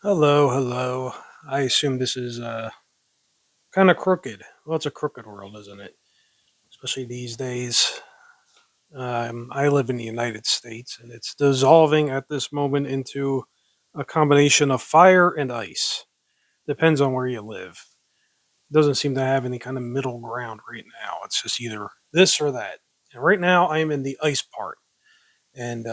Hello, hello. I assume this is kind of crooked. Well, it's a crooked world, isn't it? Especially these days. I live in the United States, and it's dissolving at this moment into a combination of fire and ice. Depends on where you live. It doesn't seem to have any kind of middle ground right now. It's just either this or that. And right now, I am in the ice part, and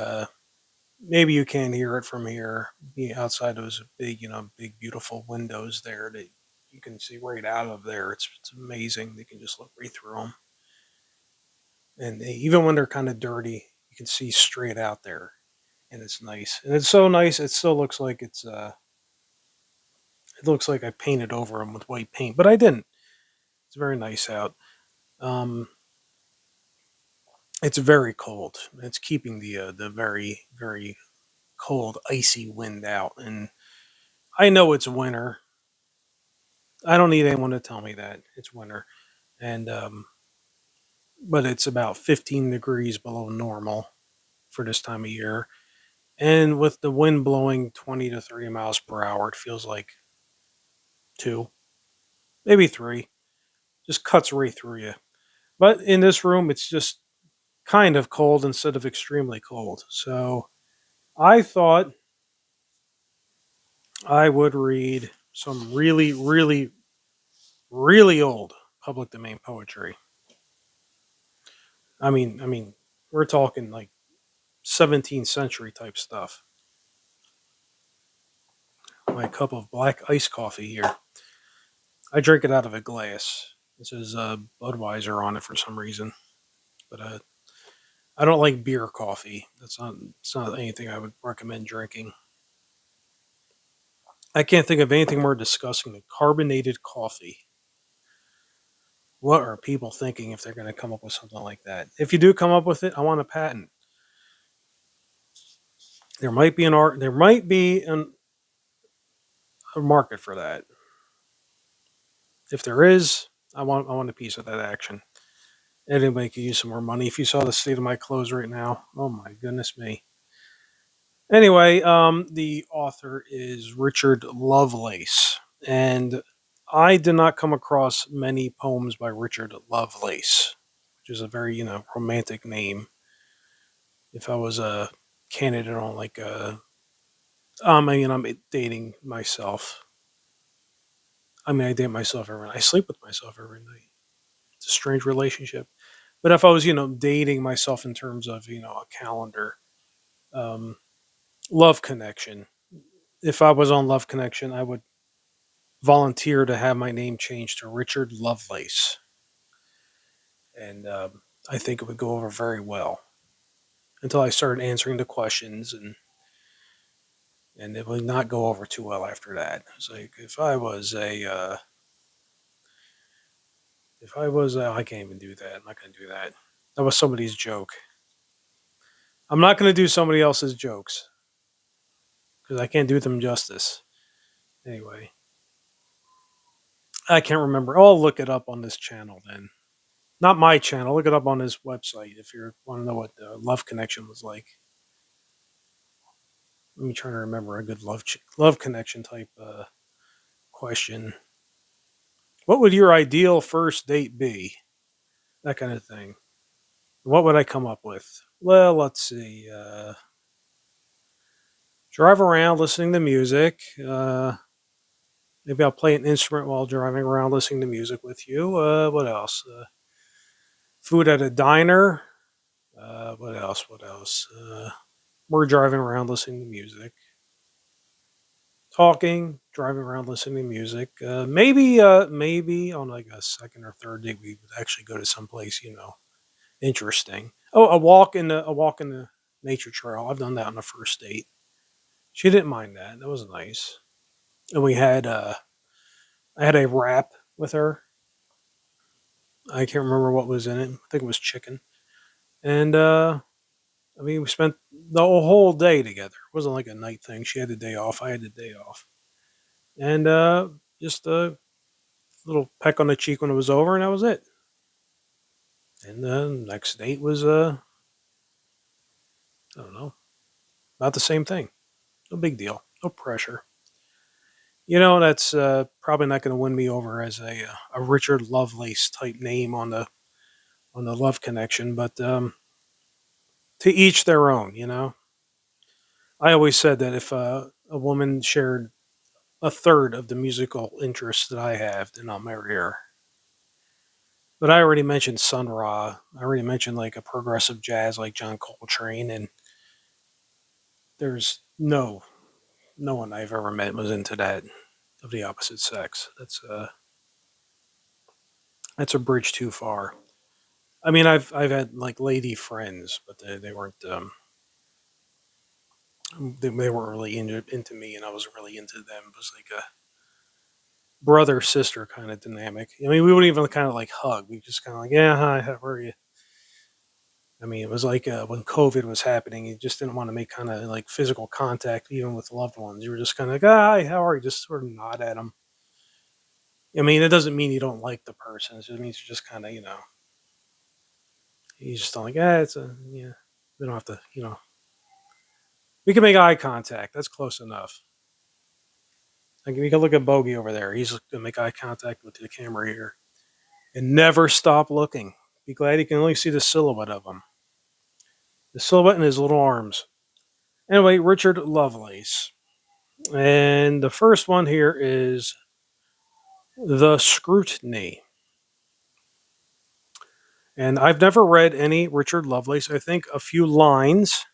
maybe you can't hear it from here. Outside those big, big beautiful windows there that you can see right out of there. It's amazing. You can just look right through them, and even when they're kind of dirty, you can see straight out there, and it's nice. And it's so nice. It still looks like it looks like I painted over them with white paint, but I didn't. It's very nice out. Um, it's very cold. It's keeping the very very cold icy wind out, and I know it's winter. I don't need anyone to tell me that it's winter, and but it's about 15 degrees below normal for this time of year. And with the wind blowing 20 to 30 miles per hour, it feels like two, maybe three. Just cuts right through you. But in this room, it's just kind of cold instead of extremely cold. So I thought I would read some really, really, really old public domain poetry. I mean, we're talking like 17th century type stuff. My cup of black iced coffee here. I drink it out of a glass. It says Budweiser on it for some reason, but I don't like beer coffee. It's not anything I would recommend drinking. I can't think of anything more disgusting than carbonated coffee. What are people thinking if they're going to come up with something like that? If you do come up with it, I want a patent. There might be an art. There might be a market for that. If there is, I want a piece of that action. Anybody could use some more money. If you saw the state of my clothes right now, oh my goodness me. Anyway, the author is Richard Lovelace, and I did not come across many poems by Richard Lovelace, which is a very romantic name. If I was a candidate on like I'm dating myself. I mean, I date myself every night. I sleep with myself every night. It's a strange relationship. But if I was, dating myself in terms of, a calendar, um, Love Connection. If I was on Love Connection, I would volunteer to have my name changed to Richard Lovelace, and I think it would go over very well until I started answering the questions, and it would not go over too well after that. It's like if I can't even do that. I'm not going to do that. That was somebody's joke. I'm not going to do somebody else's jokes because I can't do them justice. Anyway, I can't remember. I'll look it up on this channel then. Not my channel. Look it up on his website if you want to know what the Love Connection was like. Let me try to remember a good love connection type question. What would your ideal first date be? That kind of thing. What would I come up with? Well, let's see. Drive around listening to music. Maybe I'll play an instrument while driving around listening to music with you. What else? Food at a diner. What else? What else? We're driving around listening to music. Talking, driving around listening to music. Maybe on like a second or third date we would actually go to someplace interesting. Oh, a walk in the nature trail. I've done that on the first date. She didn't mind that. That was nice. And I had a wrap with her. I can't remember what was in it. I think it was chicken. And I mean we spent the whole day together. It wasn't like a night thing. She had the day off. I had the day off. And just a little peck on the cheek when it was over, and that was it. And the next date was I don't know, about the same thing. No big deal. No pressure. That's probably not going to win me over as a Richard Lovelace type name on the Love Connection, but to each their own. I always said that if a woman shared a third of the musical interests that I have, then I'll marry her. But I already mentioned Sun Ra. I already mentioned like a progressive jazz like John Coltrane, and there's no one I've ever met was into that of the opposite sex. That's a bridge too far. I mean, I've had like lady friends, but they weren't they weren't really into me, and I wasn't really into them. It was like a brother sister kind of dynamic. I mean, we wouldn't even kind of like hug. We just kind of like, yeah, hi, how are you? I mean, it was like when COVID was happening, you just didn't want to make kind of like physical contact, even with loved ones. You were just kind of like, hi, how are you? Just sort of nod at them. I mean, it doesn't mean you don't like the person. It just means you just kind of, you just don't like, it's yeah. We don't have to, we can make eye contact. That's close enough. Like, we can look at Bogey over there. He's going to make eye contact with the camera here and never stop looking. Be glad you can only see the silhouette of him. The silhouette and his little arms. Anyway, Richard Lovelace. And the first one here is The Scrutiny. And I've never read any Richard Lovelace. I think a few lines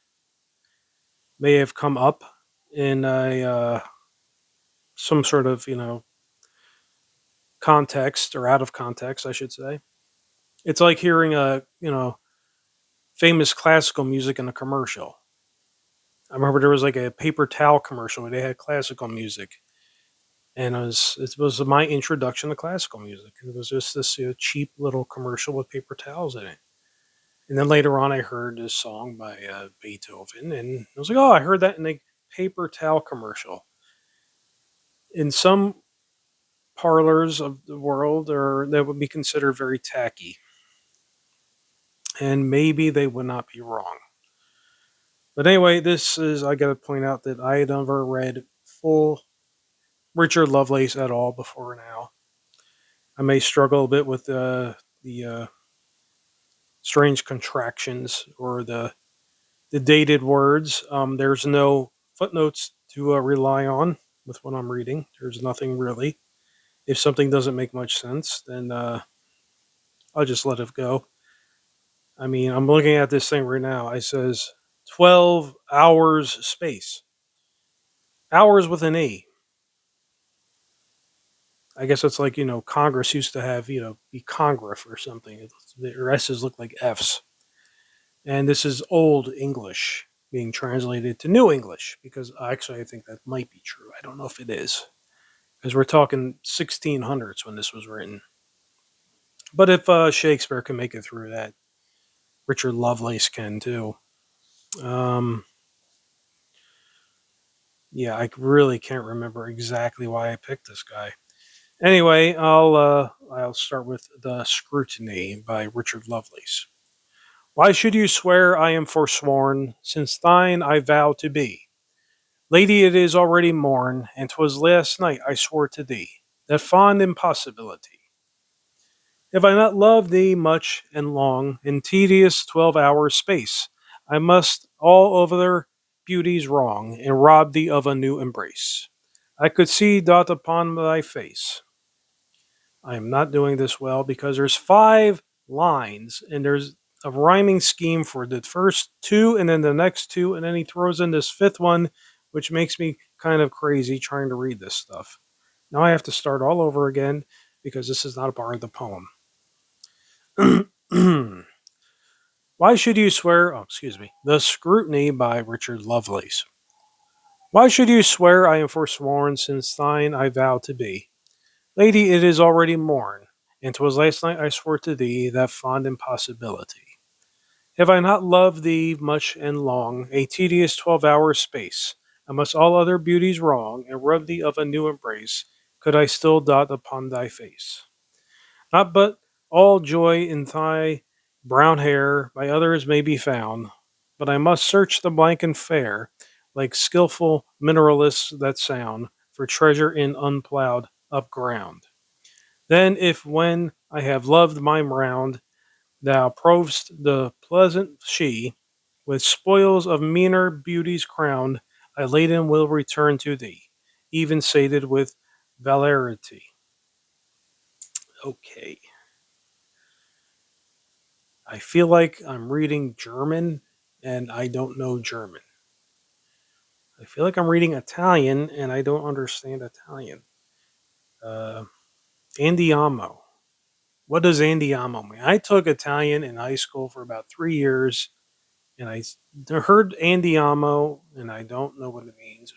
may have come up in a some sort of, context or out of context, I should say. It's like hearing a, famous classical music in a commercial. I remember there was like a paper towel commercial where they had classical music, and it was my introduction to classical music. It was just this cheap little commercial with paper towels in it. And then later on, I heard this song by Beethoven, and I was like, "Oh, I heard that in a paper towel commercial." In some parlors of the world, or that would be considered very tacky, and maybe they would not be wrong. But anyway, this is I got to point out that I had never read full Richard Lovelace at all before now. I may struggle a bit with the strange contractions or the dated words. There's no footnotes to rely on with what I'm reading. There's nothing really. If something doesn't make much sense, then I'll just let it go. I mean, I'm looking at this thing right now. It says 12 hours space. Hours with an E. I guess it's like, Congress used to have, be Congress or something. The S's look like F's. And this is Old English being translated to New English because actually I think that might be true. I don't know if it is because we're talking 1600s when this was written. But if Shakespeare can make it through that, Richard Lovelace can too. Um, yeah, I really can't remember exactly why I picked this guy. Anyway, I'll start with The Scrutiny by Richard Lovelace. Why should you swear I am forsworn, since thine I vow to be? Lady, it is already morn, and 'twas last night I swore to thee that fond impossibility. If I not love thee much and long, in tedious 12 hours space, I must all other beauties wrong, and rob thee of a new embrace. I could see dot upon thy face. I am not doing this well because there's 5 lines and there's a rhyming scheme for the first two and then the next two, and then he throws in this fifth one, which makes me kind of crazy trying to read this stuff. Now I have to start all over again because this is not a part of the poem. Why should you swear? Oh, excuse me. The Scrutiny by Richard Lovelace. Why should you swear I am forsworn, since thine I vow to be? Lady, it is already morn, and 'twas last night I swore to thee that fond impossibility. Have I not loved thee much and long, a tedious 12 hours space, I must all other beauties wrong, and rob thee of a new embrace, could I still dot upon thy face. Not but all joy in thy brown hair by others may be found, but I must search the blank and fair, like skilful mineralists that sound, for treasure in unplowed up ground. Then, if when I have loved my round, thou provest the pleasant she, with spoils of meaner beauties crowned, I laden will return to thee, even sated with valerity. Okay. I feel like I'm reading German and I don't know German. I feel like I'm reading Italian and I don't understand Italian. Uh, Andiamo. What does andiamo mean? I took Italian in high school for about 3 years, and heard andiamo, and I don't know what it means.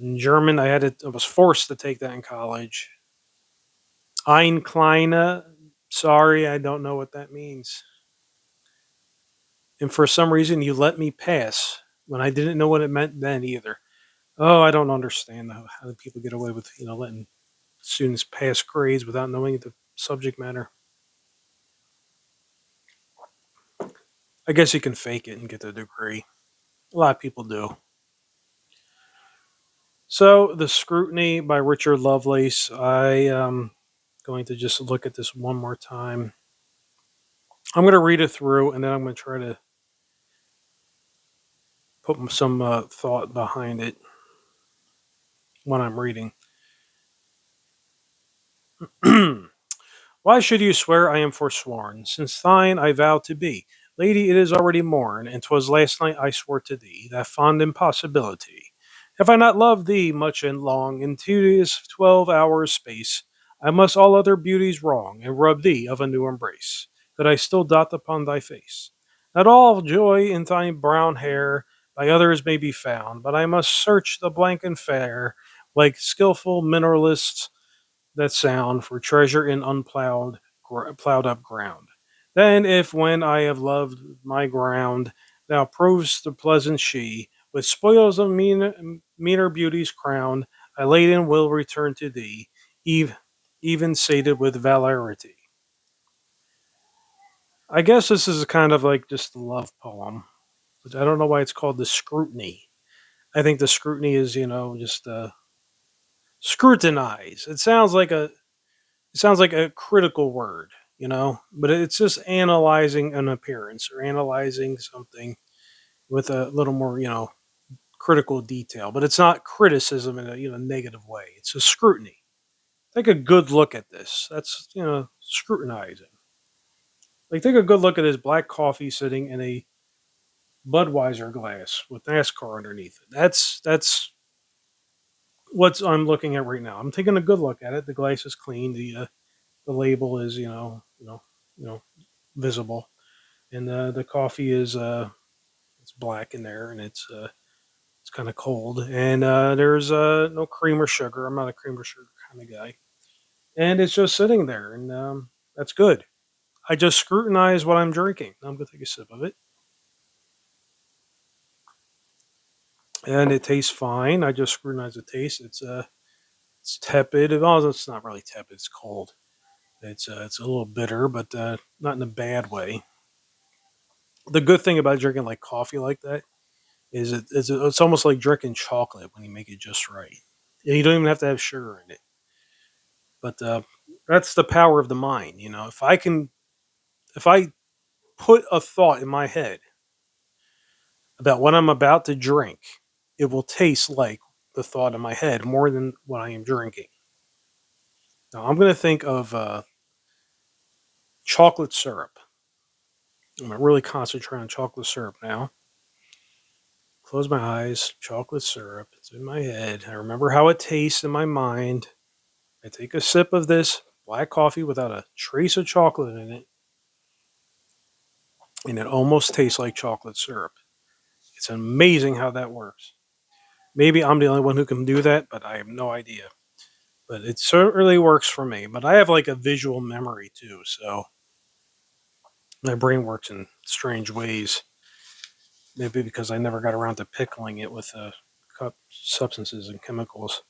In German, I was forced to take that in college. Ein kleine. Sorry, I don't know what that means. And for some reason, you let me pass when I didn't know what it meant then either. Oh, I don't understand how people get away with letting students pass grades without knowing the subject matter. I guess you can fake it and get the degree. A lot of people do. So, The Scrutiny by Richard Lovelace. I am going to just look at this one more time. I'm going to read it through and then I'm going to try to put some thought behind it when I'm reading. Why should you swear I am forsworn, since thine I vow to be? Lady, it is already morn, and 'twas last night I swore to thee that fond impossibility. Have I not loved thee much and long, in tedious 12 hours space, I must all other beauties wrong, and rob thee of a new embrace, that I still dot upon thy face. Not all joy in thy brown hair by others may be found, but I must search the blank and fair, like skilful mineralists that sound for treasure in plowed up ground. Then, if when I have loved my ground, thou provest the pleasant she, with spoils of meaner beauties crowned, I laden will return to thee, even sated with valerity. I guess this is kind of like just a love poem, but I don't know why it's called The Scrutiny. I think the scrutiny is, just scrutinize. It sounds like a critical word, but it's just analyzing an appearance or analyzing something with a little more, critical detail. But it's not criticism in a negative way. It's a scrutiny. Take a good look at this. That's scrutinizing. Like take a good look at this black coffee sitting in a Budweiser glass with NASCAR underneath it. That's what I'm looking at right now. I'm taking a good look at it. The glass is clean. The label is you know visible, and the coffee is it's black in there, and it's kind of cold, and there's no cream or sugar. I'm not a cream or sugar kind of guy, and it's just sitting there, and that's good. I just scrutinize what I'm drinking. I'm gonna take a sip of it, and it tastes fine. I just scrutinize the taste. It's tepid. Oh, it's not really tepid. It's cold. It's a little bitter, but not in a bad way. The good thing about drinking like coffee like that is it's almost like drinking chocolate when you make it just right. And you don't even have to have sugar in it. But that's the power of the mind. If I put a thought in my head about what I'm about to drink, it will taste like the thought in my head more than what I am drinking. Now I'm going to think of chocolate syrup. I'm going to really concentrate on chocolate syrup now. Close my eyes. Chocolate syrup. It's in my head. I remember how it tastes in my mind. I take a sip of this black coffee without a trace of chocolate in it, and it almost tastes like chocolate syrup. It's amazing how that works. Maybe I'm the only one who can do that, but I have no idea. But it certainly works for me. But I have like a visual memory too, so my brain works in strange ways. Maybe because I never got around to pickling it with substances and chemicals.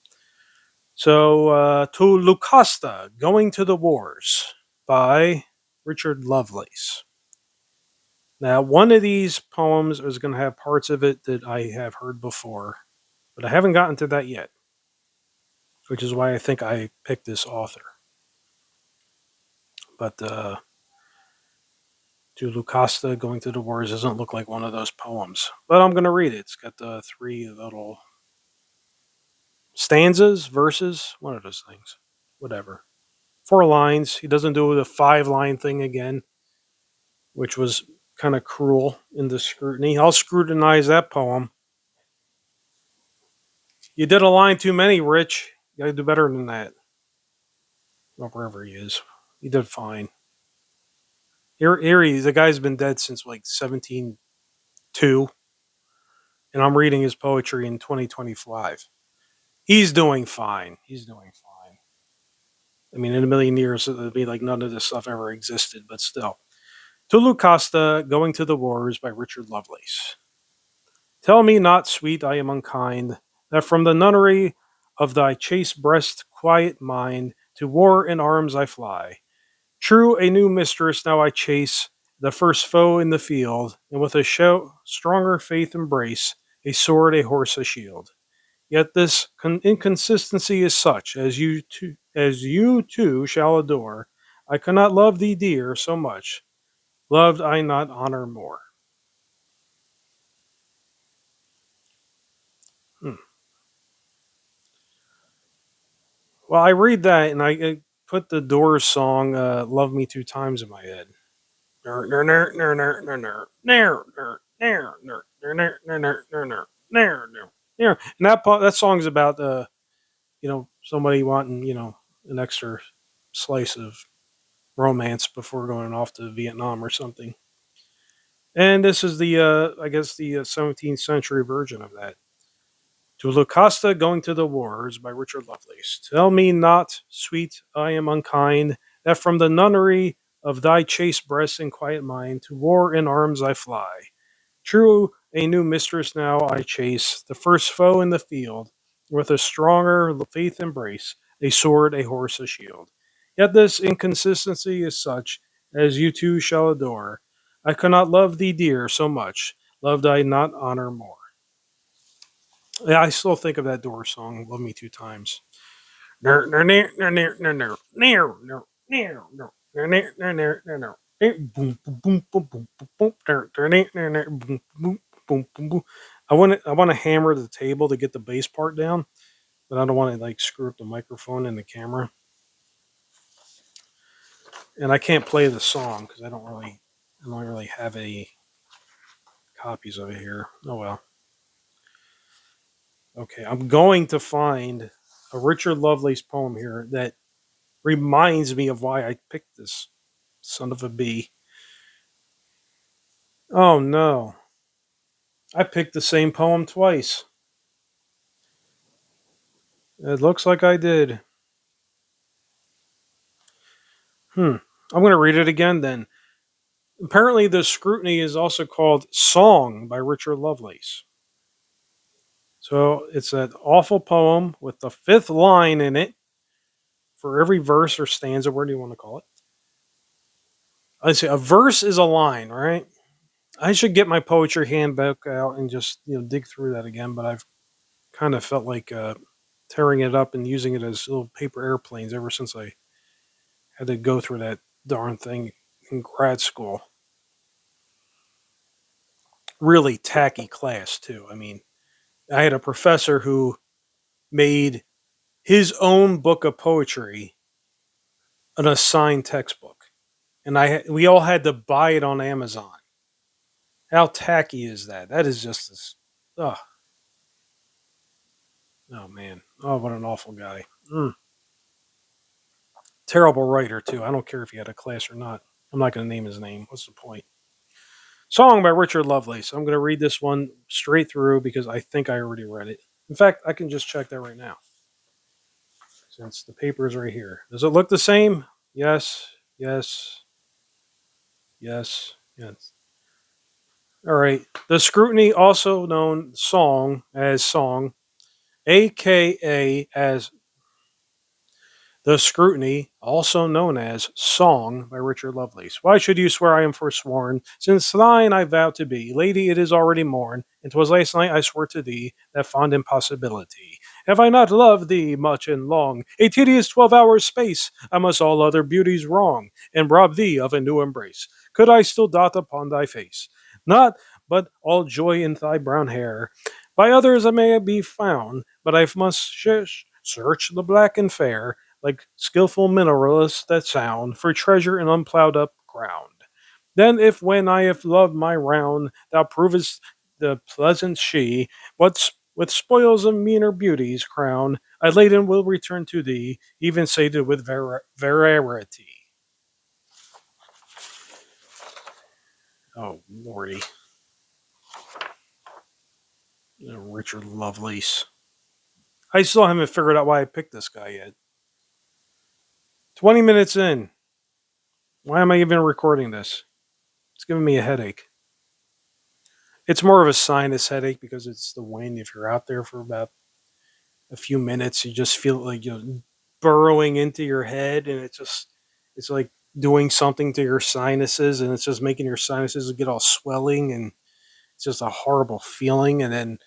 So, to Lucasta, Going to the Wars by Richard Lovelace. Now, one of these poems is going to have parts of it that I have heard before. But I haven't gotten to that yet, which is why I think I picked this author. But to Lucasta, Going to the Wars doesn't look like one of those poems. But I'm going to read it. It's got the three little stanzas, verses, one of those things. Whatever. 4 lines. He doesn't do the 5 line thing again, which was kind of cruel in the scrutiny. I'll scrutinize that poem. You did a line too many, Rich. You got to do better than that. Or wherever he is. He did fine. Here the guy's been dead since like 1702, and I'm reading his poetry in 2025. He's doing fine. He's doing fine. I mean, in a million years, it would be like none of this stuff ever existed, but still. To Lucasta, Going to the Wars by Richard Lovelace. Tell me not, sweet, I am unkind, that from the nunnery of thy chaste breast quiet mind to war in arms I fly. True, a new mistress now I chase, the first foe in the field, and with a stronger faith embrace, a sword, a horse, a shield. Yet this inconsistency is such as you too shall adore. I cannot love thee, dear, so much. Loved I not honor more. Hmm. Well, I read that and I put the Doors song "Love Me 2 Times" in my head. And that song's about somebody wanting an extra slice of romance before going off to Vietnam or something. And this is the I guess the 17th century version of that. To Lucasta, Going to the Wars by Richard Lovelace. Tell me not, sweet, I am unkind, that from the nunnery of thy chaste breast and quiet mind to war in arms I fly. True, a new mistress now I chase, the first foe in the field, with a stronger faith embrace, a sword, a horse, a shield. Yet this inconsistency is such as you too shall adore. I cannot love thee, dear, so much, loved I not honor more. Yeah, I still think of that Doors song, "Love Me 2 Times." I want to hammer the table to get the bass part down, but I don't want to like screw up the microphone and the camera. And I can't play the song because I don't really have any copies of it here. Oh well. Okay, I'm going to find a Richard Lovelace poem here that reminds me of why I picked this son of a bee. Oh no. I picked the same poem twice. It looks like I did. I'm going to read it again then. Apparently, the Scrutiny is also called Song by Richard Lovelace. So it's an awful poem with the 5th line in it for every verse or stanza. Where do you want to call it? I say a verse is a line, right? I should get my poetry handbook out and just dig through that again, but I've kind of felt like tearing it up and using it as little paper airplanes ever since I had to go through that darn thing in grad school. Really tacky class too. I mean, I had a professor who made his own book of poetry an assigned textbook, and we all had to buy it on Amazon. How tacky is that? That is just this. Oh, oh man. Oh, what an awful guy. Terrible writer too. I don't care if he had a class or not. I'm not going to name his name. What's the point? Song by Richard Lovelace. I'm going to read this one straight through because I think I already read it. In fact, I can just check that right now since the paper is right here. Does it look the same? Yes, yes, yes, yes. All right. The Scrutiny, also known Song, aka as The Scrutiny, also known as Song by Richard Lovelace. Why should you swear I am forsworn? Since thine I vow to be. Lady, it is already morn, and 'twas last night I swore to thee that fond impossibility. Have I not loved thee much and long? A tedious 12 hours space, I must all other beauties wrong, and rob thee of a new embrace. Could I still dot upon thy face? Not but all joy in thy brown hair. By others I may be found, but I must search the black and fair like skillful mineralists that sound for treasure in unplowed up ground. Then, if when I have loved my round, thou provest the pleasant she, what's with spoils of meaner beauties crown, I laden will return to thee, even sated with verity. Oh, lordy. Richard Lovelace. I still haven't figured out why I picked this guy yet. 20 minutes in. Why am I even recording this? It's giving me a headache. It's more of a sinus headache because it's the wind. If you're out there for about a few minutes, you just feel like you're burrowing into your head, and it's like doing something to your sinuses, and it's just making your sinuses get all swelling, and it's just a horrible feeling. And then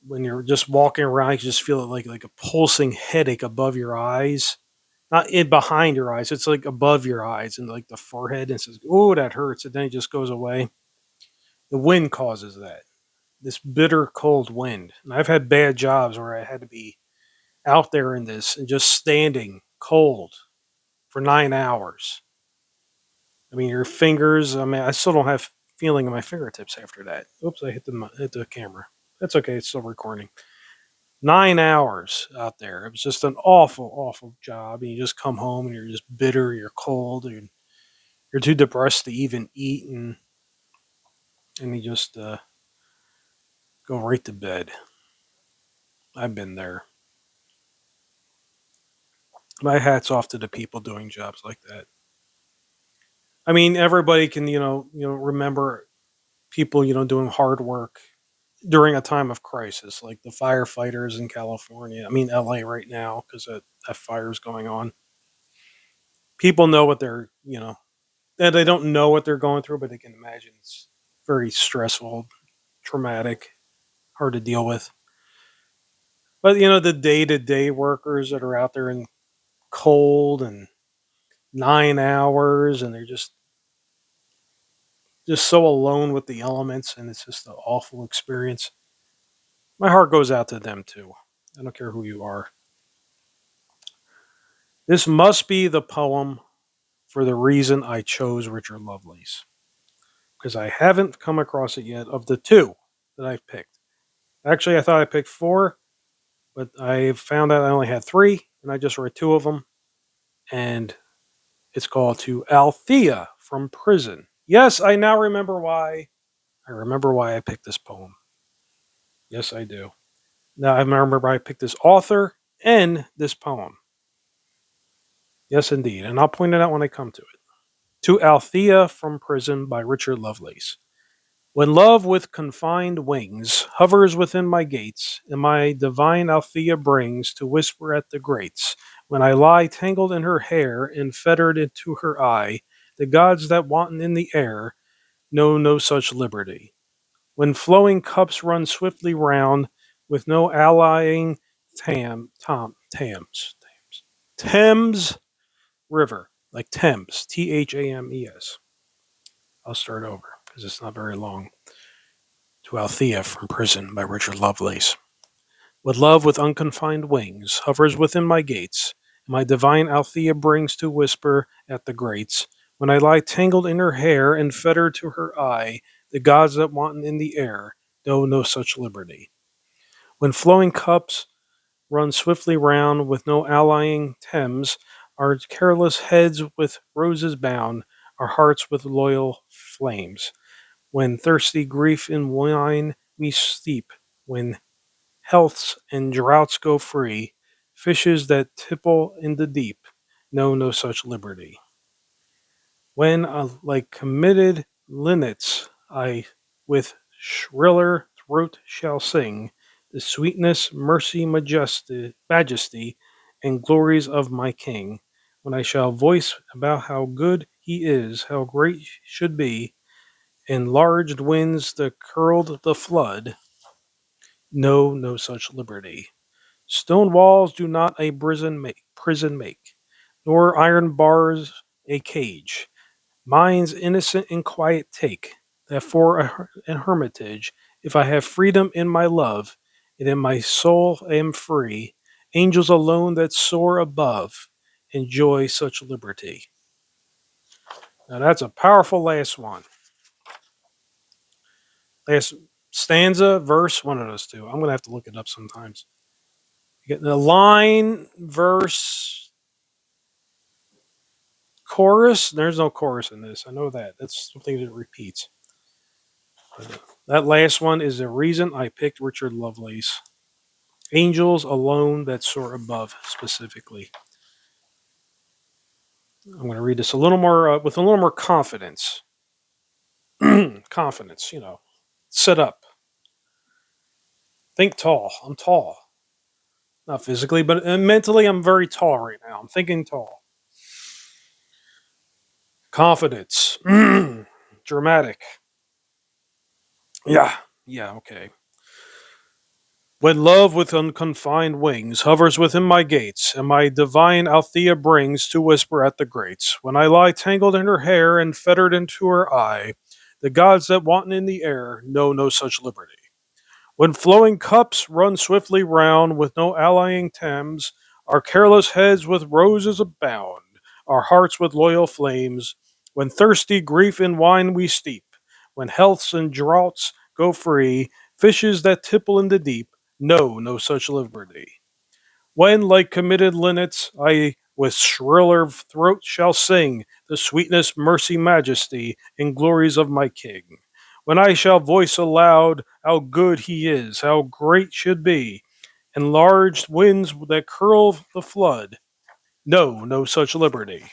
when you're just walking around, you just feel it like a pulsing headache above your eyes, not in behind your eyes. It's like above your eyes and like the forehead, and it says, "Oh, that hurts," and then it just goes away. The wind causes that. This bitter cold wind. And I've had bad jobs where I had to be out there in this and just standing cold for 9 hours. I mean, your fingers. I mean, I still don't have feeling in my fingertips after that. Oops, I hit the camera. That's okay. It's still recording. 9 hours out there. It was just an awful, awful job. And you just come home and you're just bitter. You're cold. And you're too depressed to even eat, and you just go right to bed. I've been there. My hat's off to the people doing jobs like that. I mean, everybody can, remember people, doing hard work during a time of crisis, like the firefighters in California. I mean, LA right now, because that fire's going on. People know what they don't know what they're going through, but they can imagine it's very stressful, traumatic, hard to deal with. But, the day to day workers that are out there in cold and 9 hours, and they're just so alone with the elements, and it's just an awful experience. My heart goes out to them too. I don't care who you are. This must be the poem for the reason I chose Richard Lovelace, because I haven't come across it yet of the two that I've picked. Actually, I thought I picked four, but I found out I only had three, and I just read two of them. And it's called To Althea from Prison. Yes, I now remember why. I remember why I picked this poem. Yes, I do. Now I remember I picked this author and this poem. Yes, indeed. And I'll point it out when I come to it. To Althea from Prison by Richard Lovelace. When love with confined wings hovers within my gates, and my divine Althea brings to whisper at the grates, when I lie tangled in her hair and fettered into her eye, the gods that wanton in the air know no such liberty. When flowing cups run swiftly round, with no allying Thames River, like Thames, Thames. I'll start over because it's not very long. To Althea from Prison by Richard Lovelace. What love with unconfined wings hovers within my gates, and my divine Althea brings to whisper at the grates, when I lie tangled in her hair and fettered to her eye, the gods that wanton in the air know no such liberty. When flowing cups run swiftly round with no allying Thames, our careless heads with roses bound, our hearts with loyal flames. When thirsty grief in wine we steep, when healths and droughts go free, fishes that tipple in the deep know no such liberty. When, like committed linnets, I with shriller throat shall sing, the sweetness, mercy, majesty and glories of my King. When I shall voice about how good he is, how great should be, enlarged winds that curled the flood, no, no such liberty. Stone walls do not a prison make, nor iron bars a cage. Minds innocent and quiet take, that for an hermitage, if I have freedom in my love, and in my soul am free, angels alone that soar above enjoy such liberty. Now that's a powerful last one. Last stanza, verse, one of those two. I'm going to have to look it up sometimes. You get the line, verse, chorus. There's no chorus in this. I know that. That's something that repeats. But that last one is the reason I picked Richard Lovelace. Angels alone that soar above, specifically. I'm going to read this a little more with a little more confidence. Confidence, Sit up. Think tall. I'm tall. Not physically, but mentally, I'm very tall right now. I'm thinking tall. Confidence. Dramatic. Yeah. Yeah, okay. When love with unconfined wings hovers within my gates, and my divine Althea brings to whisper at the grates, when I lie tangled in her hair and fettered into her eye, the gods that wanton in the air know no such liberty. When flowing cups run swiftly round with no allaying Thames, our careless heads with roses abound, our hearts with loyal flames, when thirsty grief in wine we steep, when healths and draughts go free, fishes that tipple in the deep know no such liberty. When, like committed linnets, I with shriller throat shall sing the sweetness, mercy, majesty, and glories of my King. When I shall voice aloud how good he is, how great should be, enlarged winds that curl the flood, know no such liberty.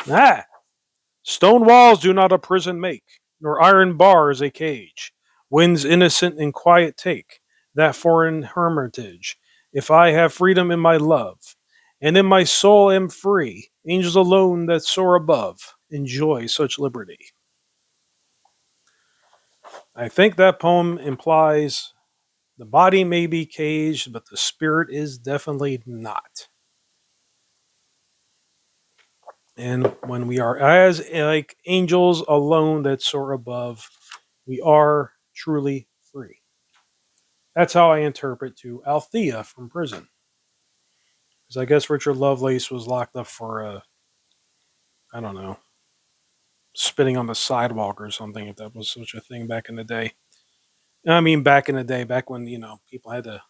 Ah! Stone walls do not a prison make, nor iron bars a cage. Winds innocent and quiet take, that foreign hermitage. If I have freedom in my love, and in my soul am free, angels alone that soar above enjoy such liberty. I think that poem implies the body may be caged, but the spirit is definitely not. And when we are as like angels alone that soar above, we are truly free. That's how I interpret to Althea from prison. Because I guess Richard Lovelace was locked up for, I don't know, spitting on the sidewalk or something, if that was such a thing back in the day. I mean, back in the day, back when, people had to,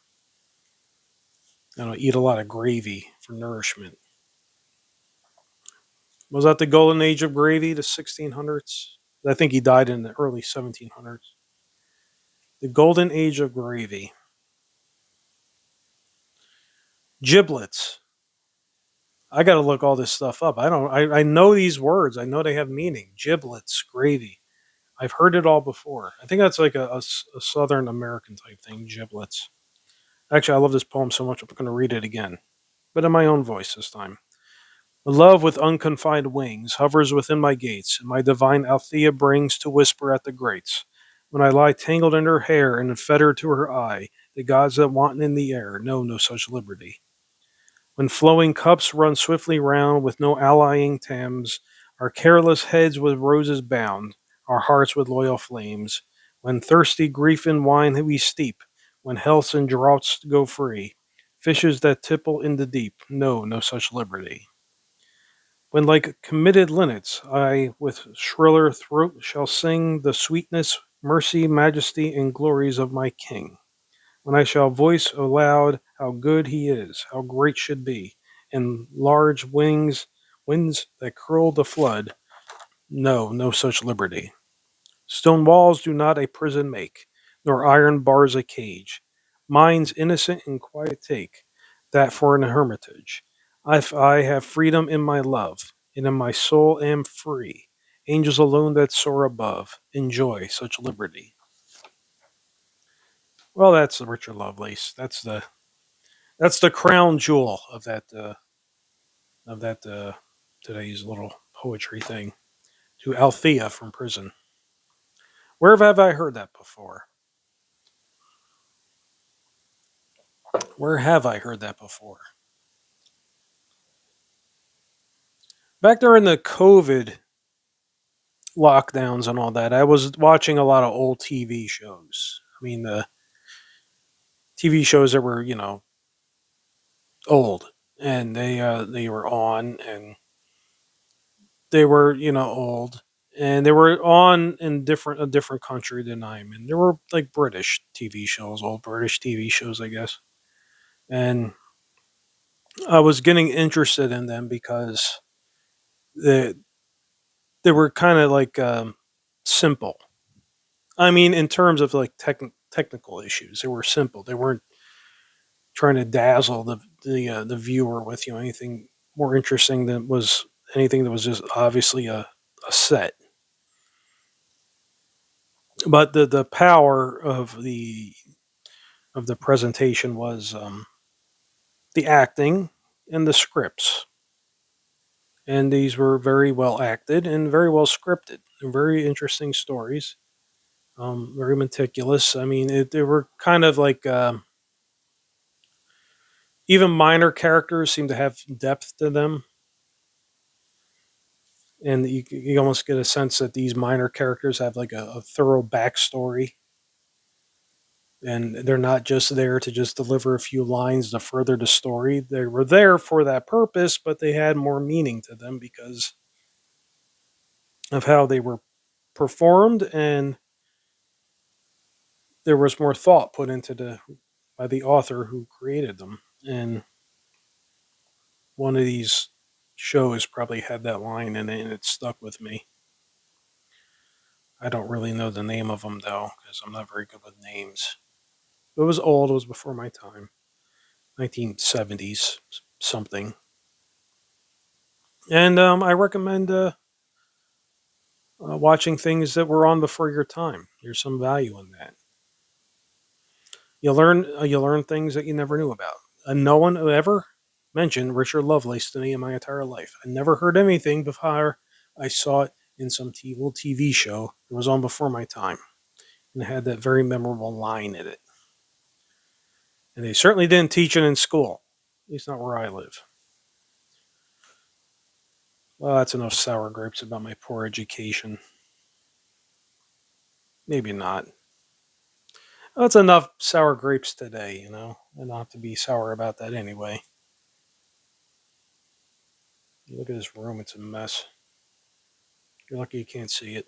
eat a lot of gravy for nourishment. Was that the golden age of gravy, the 1600s? I think he died in the early 1700s. The golden age of gravy. Giblets. I got to look all this stuff up. I don't. I know these words. I know they have meaning. Giblets, gravy. I've heard it all before. I think that's like a Southern American type thing. Giblets. Actually, I love this poem so much. I'm going to read it again, but in my own voice this time. Love with unconfined wings hovers within my gates, and my divine Althea brings to whisper at the grates. When I lie tangled in her hair and fettered to her eye, the gods that wanton in the air know no such liberty. When flowing cups run swiftly round with no allaying Thames, our careless heads with roses bound, our hearts with loyal flames, when thirsty grief in wine we steep, when healths and draughts go free, fishes that tipple in the deep know no such liberty. When like committed linnets I with shriller throat shall sing the sweetness, mercy, majesty, and glories of my King. When I shall voice aloud how good he is, how great should be, and large winds that curl the flood, no, no such liberty. Stone walls do not a prison make, nor iron bars a cage. Minds innocent and quiet take, that for an hermitage. If I have freedom in my love, and in my soul am free, angels alone that soar above enjoy such liberty. Well, that's Richard Lovelace. That's the crown jewel of that today's little poetry thing. To Althea from prison. Where have I heard that before? Where have I heard that before? Back during the COVID lockdowns and all that, I was watching a lot of old TV shows. I mean, the TV shows that were, old, and they were on, and they were, old, and they were on in different a different country than I'm in. They were like British TV shows, old British TV shows, I guess. And I was getting interested in them because they they were kind of like simple. I mean, in terms of like technical issues, they were simple. They weren't trying to dazzle the viewer with anything more interesting than was anything that was just obviously a set. But the power of the presentation was the acting and the scripts, and these were very well acted and very well scripted and very interesting stories. Very meticulous. I mean, they were kind of like even minor characters seem to have depth to them, and you almost get a sense that these minor characters have like a thorough backstory, and they're not just there to just deliver a few lines to further the story. They were there for that purpose, but they had more meaning to them because of how they were performed, and there was more thought put into the by the author who created them. And one of these shows probably had that line in it, and it stuck with me. I don't really know the name of them though, because I'm not very good with names. It was old. It was before my time, 1970s something. And I recommend watching things that were on before your time. There's some value in that. You learn things that you never knew about. No one ever mentioned Richard Lovelace to me in my entire life. I never heard anything before I saw it in some little TV show that was on before my time, and it had that very memorable line in it. And they certainly didn't teach it in school, at least not where I live. Well, that's enough sour grapes about my poor education. Maybe not. That's enough sour grapes today, I don't have to be sour about that anyway. Look at this room, it's a mess. You're lucky you can't see it.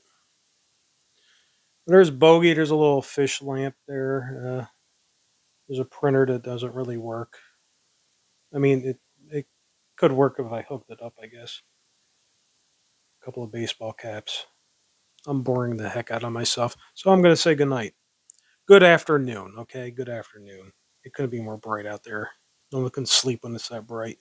There's Bogey, there's a little fish lamp there. There's a printer that doesn't really work. I mean, it could work if I hooked it up, I guess. A couple of baseball caps. I'm boring the heck out of myself. So I'm going to say goodnight. Good afternoon, okay? Good afternoon. It couldn't be more bright out there. No one can sleep when it's that bright.